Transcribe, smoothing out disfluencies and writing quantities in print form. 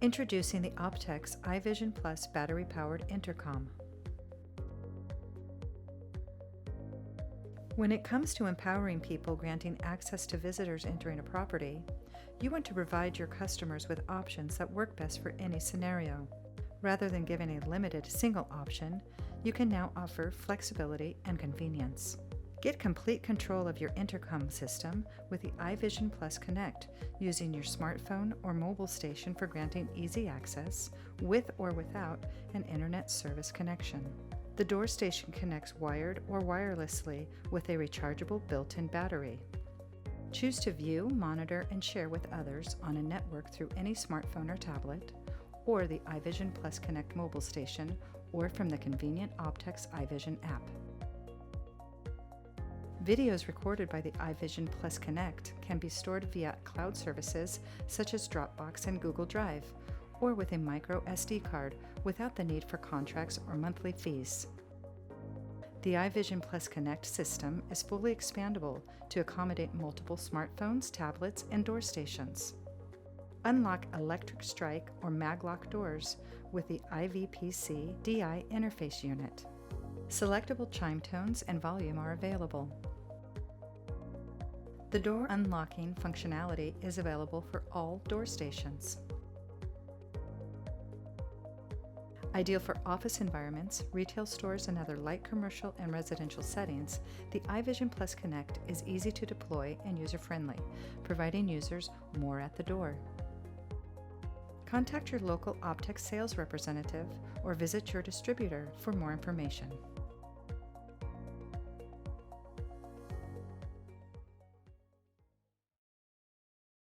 Introducing the OPTEX iVision Plus battery-powered intercom. When it comes to empowering people granting access to visitors entering a property, you want to provide your customers with options that work best for any scenario. Rather than giving a limited single option, you can now offer flexibility and convenience. Get complete control of your intercom system with the iVision Plus Connect using your smartphone or mobile station for granting easy access with or without an internet service connection. The door station connects wired or wirelessly with a rechargeable built-in battery. Choose to view, monitor, and share with others on a network through any smartphone or tablet, or the iVision Plus Connect mobile station, or from the convenient OPTEX iVision app. Videos recorded by the iVision Plus Connect can be stored via cloud services such as Dropbox and Google Drive, or with a micro SD card without the need for contracts or monthly fees. The iVision Plus Connect system is fully expandable to accommodate multiple smartphones, tablets, and door stations. Unlock electric strike or maglock doors with the IVPC-DI interface unit. Selectable chime tones and volume are available. The door unlocking functionality is available for all door stations. Ideal for office environments, retail stores, and other light commercial and residential settings, the iVision Plus Connect is easy to deploy and user-friendly, providing users more at the door. Contact your local OPTEX sales representative or visit your distributor for more information.